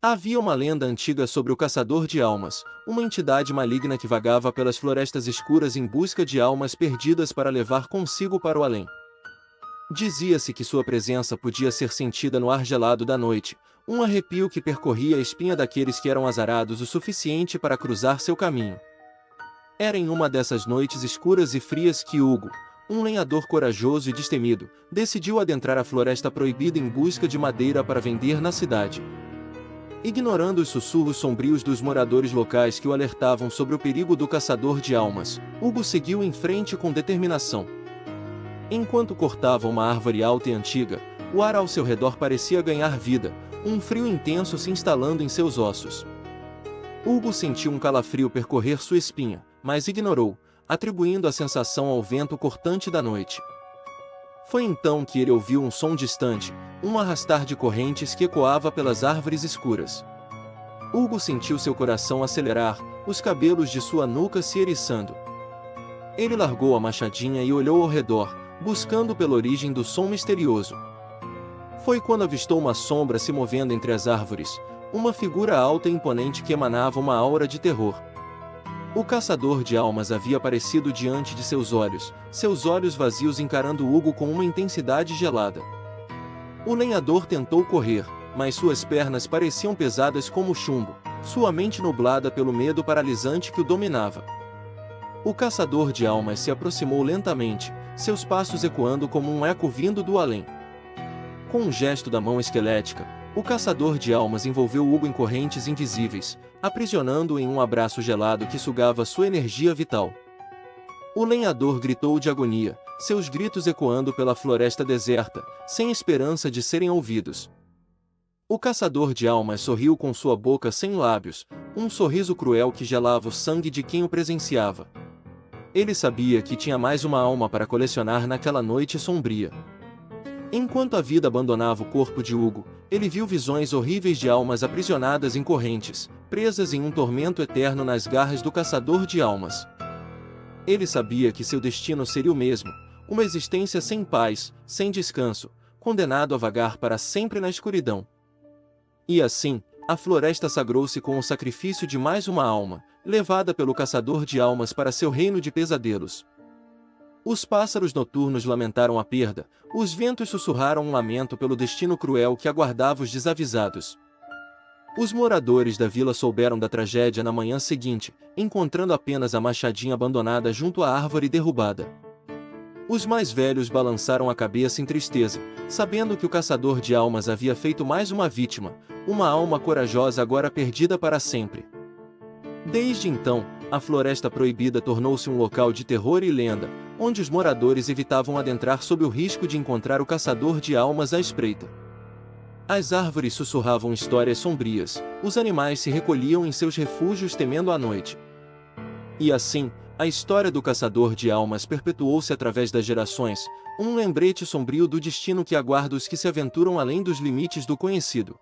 Havia uma lenda antiga sobre o Caçador de Almas, uma entidade maligna que vagava pelas florestas escuras em busca de almas perdidas para levar consigo para o além. Dizia-se que sua presença podia ser sentida no ar gelado da noite, um arrepio que percorria a espinha daqueles que eram azarados o suficiente para cruzar seu caminho. Era em uma dessas noites escuras e frias que Hugo, um lenhador corajoso e destemido, decidiu adentrar a floresta proibida em busca de madeira para vender na cidade. Ignorando os sussurros sombrios dos moradores locais que o alertavam sobre o perigo do caçador de almas, Hugo seguiu em frente com determinação. Enquanto cortava uma árvore alta e antiga, o ar ao seu redor parecia ganhar vida, um frio intenso se instalando em seus ossos. Hugo sentiu um calafrio percorrer sua espinha, mas ignorou, atribuindo a sensação ao vento cortante da noite. Foi então que ele ouviu um som distante, um arrastar de correntes que ecoava pelas árvores escuras. Hugo sentiu seu coração acelerar, os cabelos de sua nuca se eriçando. Ele largou a machadinha e olhou ao redor, buscando pela origem do som misterioso. Foi quando avistou uma sombra se movendo entre as árvores, uma figura alta e imponente que emanava uma aura de terror. O caçador de almas havia aparecido diante de seus olhos vazios encarando Hugo com uma intensidade gelada. O lenhador tentou correr, mas suas pernas pareciam pesadas como chumbo, sua mente nublada pelo medo paralisante que o dominava. O caçador de almas se aproximou lentamente, seus passos ecoando como um eco vindo do além. Com um gesto da mão esquelética, o caçador de almas envolveu Hugo em correntes invisíveis, aprisionando-o em um abraço gelado que sugava sua energia vital. O lenhador gritou de agonia, seus gritos ecoando pela floresta deserta, sem esperança de serem ouvidos. O caçador de almas sorriu com sua boca sem lábios, um sorriso cruel que gelava o sangue de quem o presenciava. Ele sabia que tinha mais uma alma para colecionar naquela noite sombria. Enquanto a vida abandonava o corpo de Hugo, ele viu visões horríveis de almas aprisionadas em correntes, presas em um tormento eterno nas garras do caçador de almas. Ele sabia que seu destino seria o mesmo, uma existência sem paz, sem descanso, condenado a vagar para sempre na escuridão. E assim, a floresta sagrou-se com o sacrifício de mais uma alma, levada pelo caçador de almas para seu reino de pesadelos. Os pássaros noturnos lamentaram a perda, os ventos sussurraram um lamento pelo destino cruel que aguardava os desavisados. Os moradores da vila souberam da tragédia na manhã seguinte, encontrando apenas a machadinha abandonada junto à árvore derrubada. Os mais velhos balançaram a cabeça em tristeza, sabendo que o caçador de almas havia feito mais uma vítima, uma alma corajosa agora perdida para sempre. Desde então, a Floresta Proibida tornou-se um local de terror e lenda, onde os moradores evitavam adentrar sob o risco de encontrar o caçador de almas à espreita. As árvores sussurravam histórias sombrias, os animais se recolhiam em seus refúgios temendo a noite. E assim, a história do caçador de almas perpetuou-se através das gerações, um lembrete sombrio do destino que aguarda os que se aventuram além dos limites do conhecido.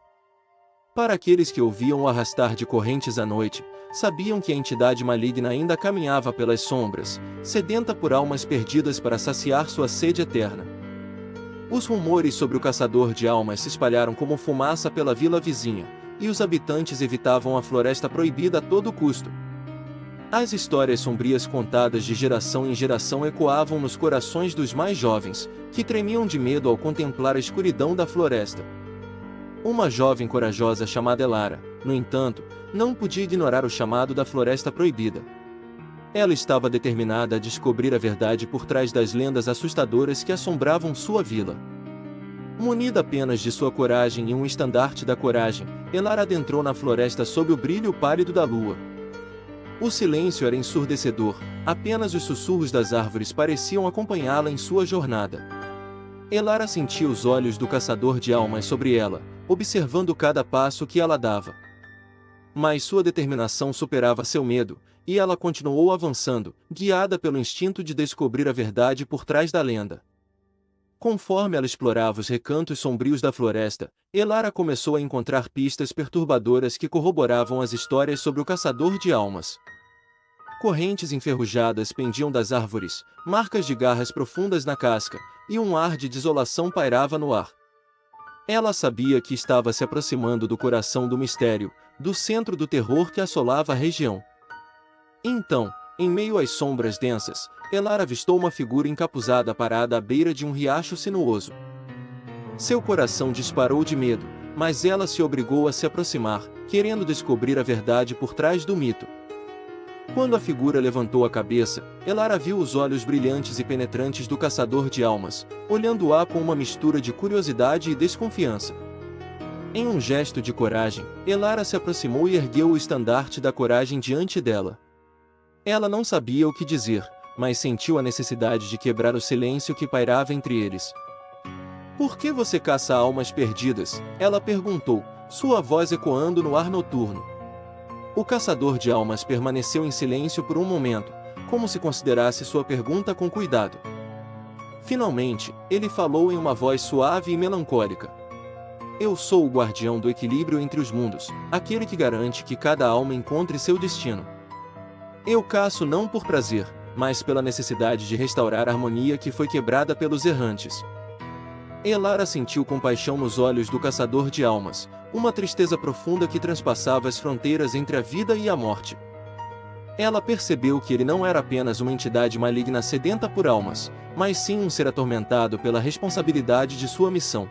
Para aqueles que ouviam o arrastar de correntes à noite, sabiam que a entidade maligna ainda caminhava pelas sombras, sedenta por almas perdidas para saciar sua sede eterna. Os rumores sobre o caçador de almas se espalharam como fumaça pela vila vizinha, e os habitantes evitavam a Floresta Proibida a todo custo. As histórias sombrias contadas de geração em geração ecoavam nos corações dos mais jovens, que tremiam de medo ao contemplar a escuridão da floresta. Uma jovem corajosa chamada Elara, no entanto, não podia ignorar o chamado da Floresta Proibida. Ela estava determinada a descobrir a verdade por trás das lendas assustadoras que assombravam sua vila. Munida apenas de sua coragem e um estandarte da coragem, Elara adentrou na floresta sob o brilho pálido da lua. O silêncio era ensurdecedor, apenas os sussurros das árvores pareciam acompanhá-la em sua jornada. Elara sentia os olhos do caçador de almas sobre ela, observando cada passo que ela dava. Mas sua determinação superava seu medo, e ela continuou avançando, guiada pelo instinto de descobrir a verdade por trás da lenda. Conforme ela explorava os recantos sombrios da floresta, Elara começou a encontrar pistas perturbadoras que corroboravam as histórias sobre o caçador de almas. Correntes enferrujadas pendiam das árvores, marcas de garras profundas na casca, e um ar de desolação pairava no ar. Ela sabia que estava se aproximando do coração do mistério, do centro do terror que assolava a região. Então, em meio às sombras densas, Elara avistou uma figura encapuzada parada à beira de um riacho sinuoso. Seu coração disparou de medo, mas ela se obrigou a se aproximar, querendo descobrir a verdade por trás do mito. Quando a figura levantou a cabeça, Elara viu os olhos brilhantes e penetrantes do caçador de almas, olhando-a com uma mistura de curiosidade e desconfiança. Em um gesto de coragem, Elara se aproximou e ergueu o estandarte da coragem diante dela. Ela não sabia o que dizer, mas sentiu a necessidade de quebrar o silêncio que pairava entre eles. "Por que você caça almas perdidas?" ela perguntou, sua voz ecoando no ar noturno. O caçador de almas permaneceu em silêncio por um momento, como se considerasse sua pergunta com cuidado. Finalmente, ele falou em uma voz suave e melancólica. Eu sou o guardião do equilíbrio entre os mundos, aquele que garante que cada alma encontre seu destino. Eu caço não por prazer, mas pela necessidade de restaurar a harmonia que foi quebrada pelos errantes. Elara sentiu compaixão nos olhos do caçador de almas, uma tristeza profunda que transpassava as fronteiras entre a vida e a morte. Ela percebeu que ele não era apenas uma entidade maligna sedenta por almas, mas sim um ser atormentado pela responsabilidade de sua missão.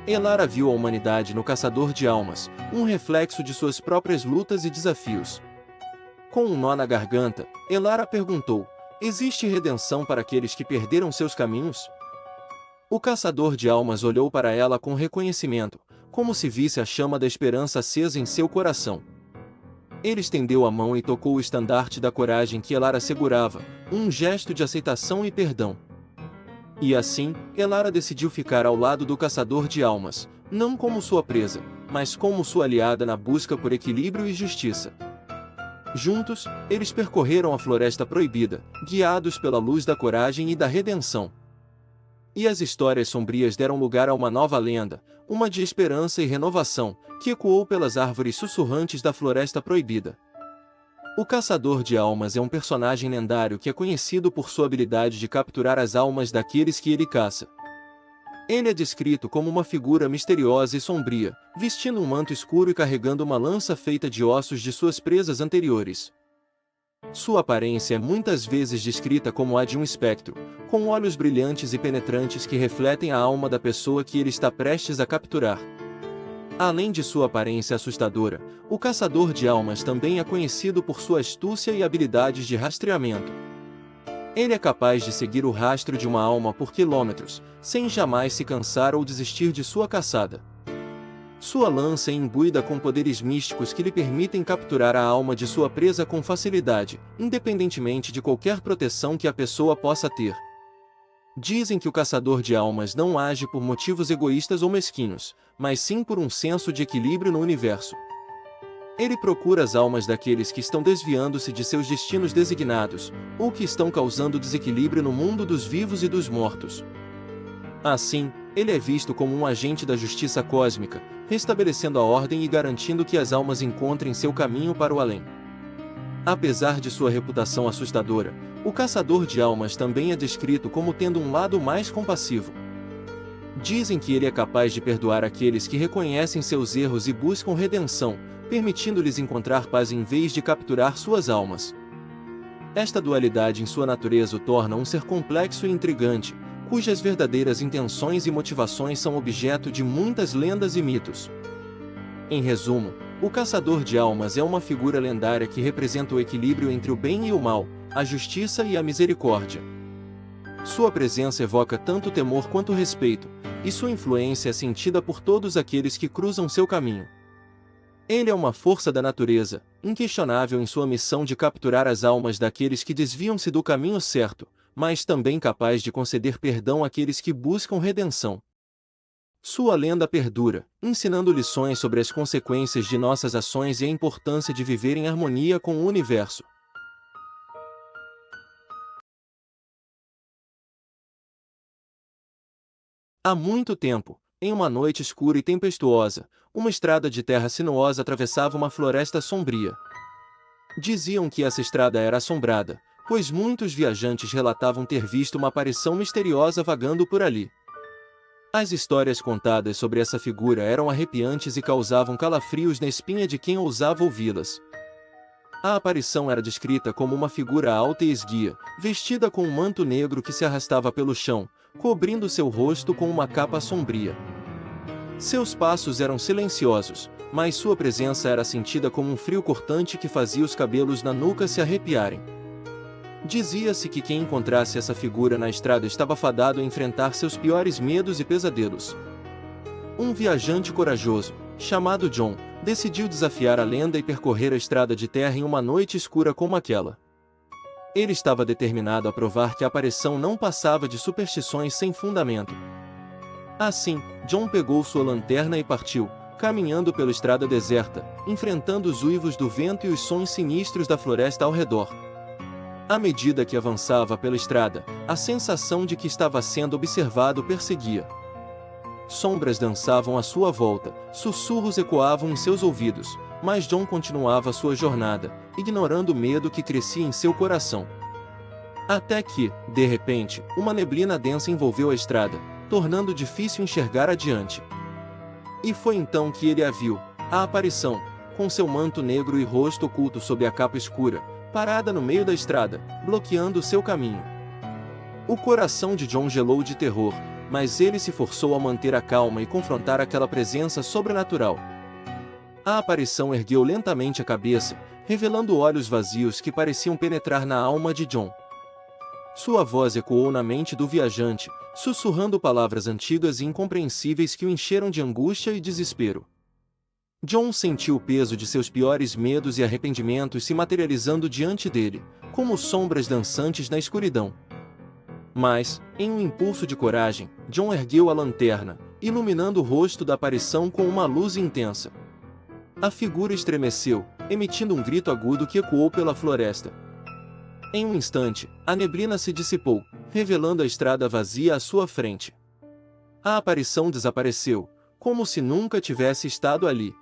Elara viu a humanidade no caçador de almas, um reflexo de suas próprias lutas e desafios. Com um nó na garganta, Elara perguntou: existe redenção para aqueles que perderam seus caminhos? O caçador de almas olhou para ela com reconhecimento, como se visse a chama da esperança acesa em seu coração. Ele estendeu a mão e tocou o estandarte da coragem que Elara segurava, um gesto de aceitação e perdão. E assim, Elara decidiu ficar ao lado do caçador de almas, não como sua presa, mas como sua aliada na busca por equilíbrio e justiça. Juntos, eles percorreram a Floresta Proibida, guiados pela luz da coragem e da redenção. E as histórias sombrias deram lugar a uma nova lenda, uma de esperança e renovação, que ecoou pelas árvores sussurrantes da Floresta Proibida. O Caçador de Almas é um personagem lendário que é conhecido por sua habilidade de capturar as almas daqueles que ele caça. Ele é descrito como uma figura misteriosa e sombria, vestindo um manto escuro e carregando uma lança feita de ossos de suas presas anteriores. Sua aparência é muitas vezes descrita como a de um espectro, com olhos brilhantes e penetrantes que refletem a alma da pessoa que ele está prestes a capturar. Além de sua aparência assustadora, o Caçador de Almas também é conhecido por sua astúcia e habilidades de rastreamento. Ele é capaz de seguir o rastro de uma alma por quilômetros, sem jamais se cansar ou desistir de sua caçada. Sua lança é imbuída com poderes místicos que lhe permitem capturar a alma de sua presa com facilidade, independentemente de qualquer proteção que a pessoa possa ter. Dizem que o caçador de almas não age por motivos egoístas ou mesquinhos, mas sim por um senso de equilíbrio no universo. Ele procura as almas daqueles que estão desviando-se de seus destinos designados, ou que estão causando desequilíbrio no mundo dos vivos e dos mortos. Assim, ele é visto como um agente da justiça cósmica, restabelecendo a ordem e garantindo que as almas encontrem seu caminho para o além. Apesar de sua reputação assustadora, o Caçador de Almas também é descrito como tendo um lado mais compassivo. Dizem que ele é capaz de perdoar aqueles que reconhecem seus erros e buscam redenção, permitindo-lhes encontrar paz em vez de capturar suas almas. Esta dualidade em sua natureza o torna um ser complexo e intrigante, cujas verdadeiras intenções e motivações são objeto de muitas lendas e mitos. Em resumo, o Caçador de Almas é uma figura lendária que representa o equilíbrio entre o bem e o mal, a justiça e a misericórdia. Sua presença evoca tanto temor quanto respeito, e sua influência é sentida por todos aqueles que cruzam seu caminho. Ele é uma força da natureza, inquestionável em sua missão de capturar as almas daqueles que desviam-se do caminho certo, mas também capaz de conceder perdão àqueles que buscam redenção. Sua lenda perdura, ensinando lições sobre as consequências de nossas ações e a importância de viver em harmonia com o universo. Há muito tempo, em uma noite escura e tempestuosa, uma estrada de terra sinuosa atravessava uma floresta sombria. Diziam que essa estrada era assombrada, pois muitos viajantes relatavam ter visto uma aparição misteriosa vagando por ali. As histórias contadas sobre essa figura eram arrepiantes e causavam calafrios na espinha de quem ousava ouvi-las. A aparição era descrita como uma figura alta e esguia, vestida com um manto negro que se arrastava pelo chão, cobrindo seu rosto com uma capa sombria. Seus passos eram silenciosos, mas sua presença era sentida como um frio cortante que fazia os cabelos na nuca se arrepiarem. Dizia-se que quem encontrasse essa figura na estrada estava fadado a enfrentar seus piores medos e pesadelos. Um viajante corajoso, chamado John, decidiu desafiar a lenda e percorrer a estrada de terra em uma noite escura como aquela. Ele estava determinado a provar que a aparição não passava de superstições sem fundamento. Assim, John pegou sua lanterna e partiu, caminhando pela estrada deserta, enfrentando os uivos do vento e os sons sinistros da floresta ao redor. À medida que avançava pela estrada, a sensação de que estava sendo observado o perseguia. Sombras dançavam à sua volta, sussurros ecoavam em seus ouvidos, mas John continuava sua jornada, ignorando o medo que crescia em seu coração. Até que, de repente, uma neblina densa envolveu a estrada, tornando difícil enxergar adiante. E foi então que ele a viu, a aparição, com seu manto negro e rosto oculto sob a capa escura, parada no meio da estrada, bloqueando seu caminho. O coração de John gelou de terror, mas ele se forçou a manter a calma e confrontar aquela presença sobrenatural. A aparição ergueu lentamente a cabeça, revelando olhos vazios que pareciam penetrar na alma de John. Sua voz ecoou na mente do viajante, sussurrando palavras antigas e incompreensíveis que o encheram de angústia e desespero. John sentiu o peso de seus piores medos e arrependimentos se materializando diante dele, como sombras dançantes na escuridão. Mas, em um impulso de coragem, John ergueu a lanterna, iluminando o rosto da aparição com uma luz intensa. A figura estremeceu, emitindo um grito agudo que ecoou pela floresta. Em um instante, a neblina se dissipou, revelando a estrada vazia à sua frente. A aparição desapareceu, como se nunca tivesse estado ali.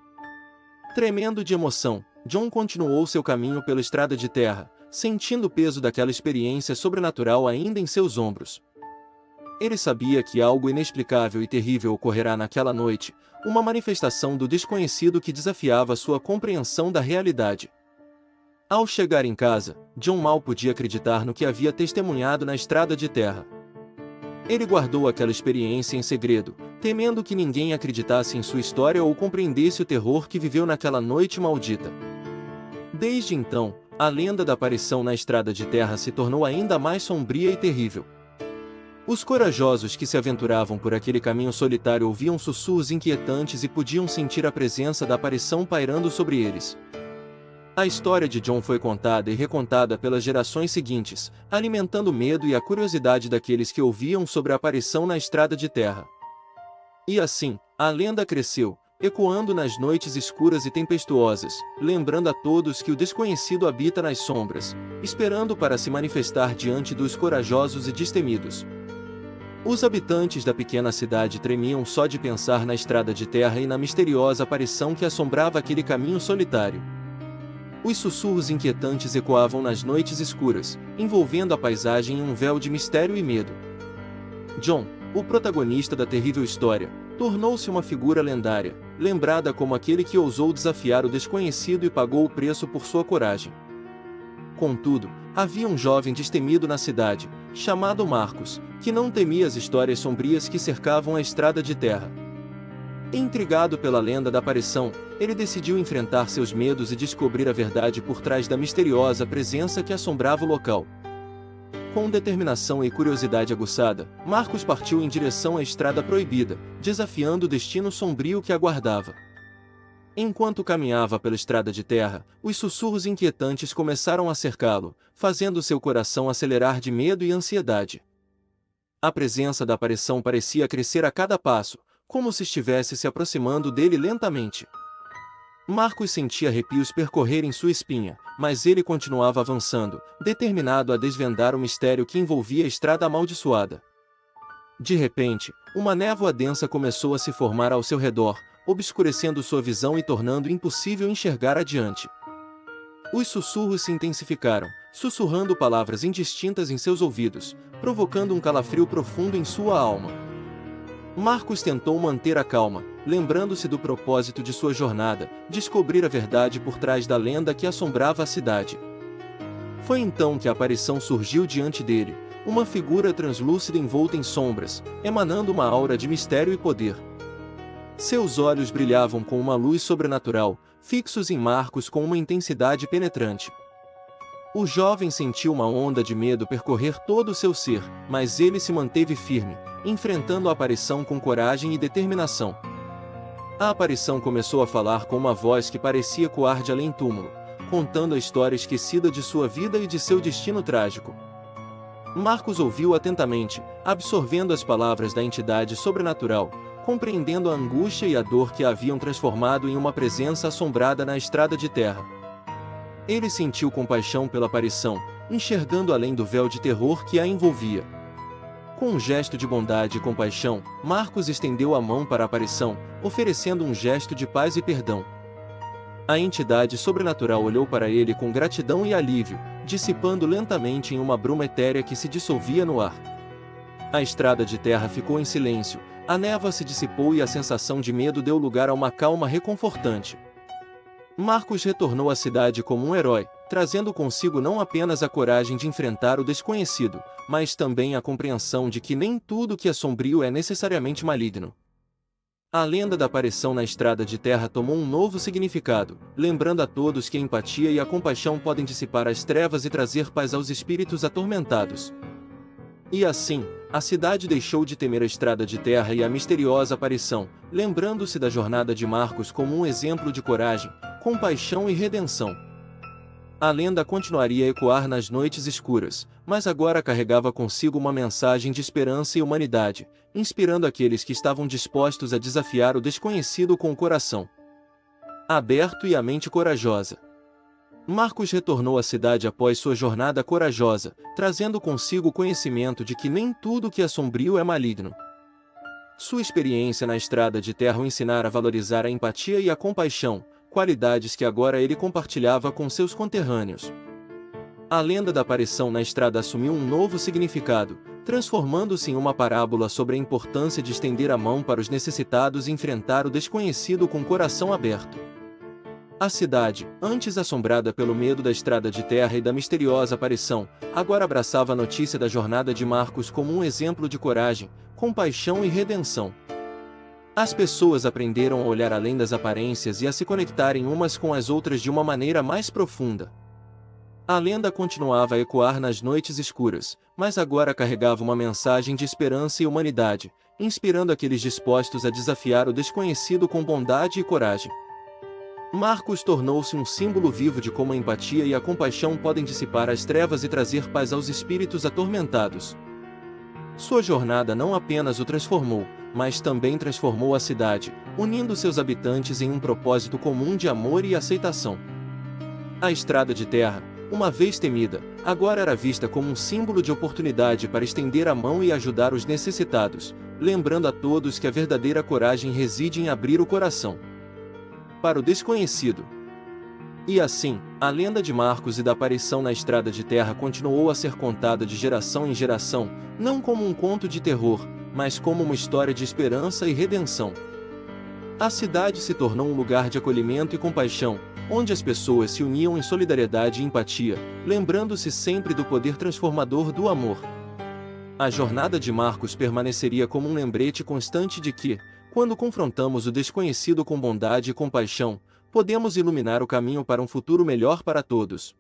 Tremendo de emoção, John continuou seu caminho pela estrada de terra, sentindo o peso daquela experiência sobrenatural ainda em seus ombros. Ele sabia que algo inexplicável e terrível ocorrerá naquela noite, uma manifestação do desconhecido que desafiava sua compreensão da realidade. Ao chegar em casa, John mal podia acreditar no que havia testemunhado na estrada de terra. Ele guardou aquela experiência em segredo, temendo que ninguém acreditasse em sua história ou compreendesse o terror que viveu naquela noite maldita. Desde então, a lenda da aparição na estrada de terra se tornou ainda mais sombria e terrível. Os corajosos que se aventuravam por aquele caminho solitário ouviam sussurros inquietantes e podiam sentir a presença da aparição pairando sobre eles. A história de John foi contada e recontada pelas gerações seguintes, alimentando o medo e a curiosidade daqueles que ouviam sobre a aparição na estrada de terra. E assim, a lenda cresceu, ecoando nas noites escuras e tempestuosas, lembrando a todos que o desconhecido habita nas sombras, esperando para se manifestar diante dos corajosos e destemidos. Os habitantes da pequena cidade tremiam só de pensar na estrada de terra e na misteriosa aparição que assombrava aquele caminho solitário. Os sussurros inquietantes ecoavam nas noites escuras, envolvendo a paisagem em um véu de mistério e medo. John, o protagonista da terrível história, tornou-se uma figura lendária, lembrada como aquele que ousou desafiar o desconhecido e pagou o preço por sua coragem. Contudo, havia um jovem destemido na cidade, chamado Marcos, que não temia as histórias sombrias que cercavam a estrada de terra. Intrigado pela lenda da aparição, ele decidiu enfrentar seus medos e descobrir a verdade por trás da misteriosa presença que assombrava o local. Com determinação e curiosidade aguçada, Marcos partiu em direção à estrada proibida, desafiando o destino sombrio que aguardava. Enquanto caminhava pela estrada de terra, os sussurros inquietantes começaram a cercá-lo, fazendo seu coração acelerar de medo e ansiedade. A presença da aparição parecia crescer a cada passo, como se estivesse se aproximando dele lentamente. Marcos sentia arrepios percorrerem sua espinha, mas ele continuava avançando, determinado a desvendar o mistério que envolvia a estrada amaldiçoada. De repente, uma névoa densa começou a se formar ao seu redor, obscurecendo sua visão e tornando impossível enxergar adiante. Os sussurros se intensificaram, sussurrando palavras indistintas em seus ouvidos, provocando um calafrio profundo em sua alma. Marcos tentou manter a calma, lembrando-se do propósito de sua jornada, descobrir a verdade por trás da lenda que assombrava a cidade. Foi então que a aparição surgiu diante dele, uma figura translúcida envolta em sombras, emanando uma aura de mistério e poder. Seus olhos brilhavam com uma luz sobrenatural, fixos em Marcos com uma intensidade penetrante. O jovem sentiu uma onda de medo percorrer todo o seu ser, mas ele se manteve firme, enfrentando a aparição com coragem e determinação. A aparição começou a falar com uma voz que parecia ecoar de além-túmulo, contando a história esquecida de sua vida e de seu destino trágico. Marcos ouviu atentamente, absorvendo as palavras da entidade sobrenatural, compreendendo a angústia e a dor que a haviam transformado em uma presença assombrada na estrada de terra. Ele sentiu compaixão pela aparição, enxergando além do véu de terror que a envolvia. Com um gesto de bondade e compaixão, Marcos estendeu a mão para a aparição, oferecendo um gesto de paz e perdão. A entidade sobrenatural olhou para ele com gratidão e alívio, dissipando lentamente em uma bruma etérea que se dissolvia no ar. A estrada de terra ficou em silêncio, a névoa se dissipou e a sensação de medo deu lugar a uma calma reconfortante. Marcos retornou à cidade como um herói, trazendo consigo não apenas a coragem de enfrentar o desconhecido, mas também a compreensão de que nem tudo que é sombrio é necessariamente maligno. A lenda da aparição na estrada de terra tomou um novo significado, lembrando a todos que a empatia e a compaixão podem dissipar as trevas e trazer paz aos espíritos atormentados. E assim, a cidade deixou de temer a estrada de terra e a misteriosa aparição, lembrando-se da jornada de Marcos como um exemplo de coragem, compaixão e redenção. A lenda continuaria a ecoar nas noites escuras, mas agora carregava consigo uma mensagem de esperança e humanidade, inspirando aqueles que estavam dispostos a desafiar o desconhecido com o coração aberto e a mente corajosa. Marcos retornou à cidade após sua jornada corajosa, trazendo consigo o conhecimento de que nem tudo que é sombrio é maligno. Sua experiência na estrada de terra o ensinara a valorizar a empatia e a compaixão, qualidades que agora ele compartilhava com seus conterrâneos. A lenda da aparição na estrada assumiu um novo significado, transformando-se em uma parábola sobre a importância de estender a mão para os necessitados e enfrentar o desconhecido com o coração aberto. A cidade, antes assombrada pelo medo da estrada de terra e da misteriosa aparição, agora abraçava a notícia da jornada de Marcos como um exemplo de coragem, compaixão e redenção. As pessoas aprenderam a olhar além das aparências e a se conectarem umas com as outras de uma maneira mais profunda. A lenda continuava a ecoar nas noites escuras, mas agora carregava uma mensagem de esperança e humanidade, inspirando aqueles dispostos a desafiar o desconhecido com bondade e coragem. Marcos tornou-se um símbolo vivo de como a empatia e a compaixão podem dissipar as trevas e trazer paz aos espíritos atormentados. Sua jornada não apenas o transformou, mas também transformou a cidade, unindo seus habitantes em um propósito comum de amor e aceitação. A estrada de terra, uma vez temida, agora era vista como um símbolo de oportunidade para estender a mão e ajudar os necessitados, lembrando a todos que a verdadeira coragem reside em abrir o coração para o desconhecido. E assim, a lenda de Marcos e da aparição na estrada de terra continuou a ser contada de geração em geração, não como um conto de terror, mas como uma história de esperança e redenção. A cidade se tornou um lugar de acolhimento e compaixão, onde as pessoas se uniam em solidariedade e empatia, lembrando-se sempre do poder transformador do amor. A jornada de Marcos permaneceria como um lembrete constante de que, quando confrontamos o desconhecido com bondade e compaixão, podemos iluminar o caminho para um futuro melhor para todos.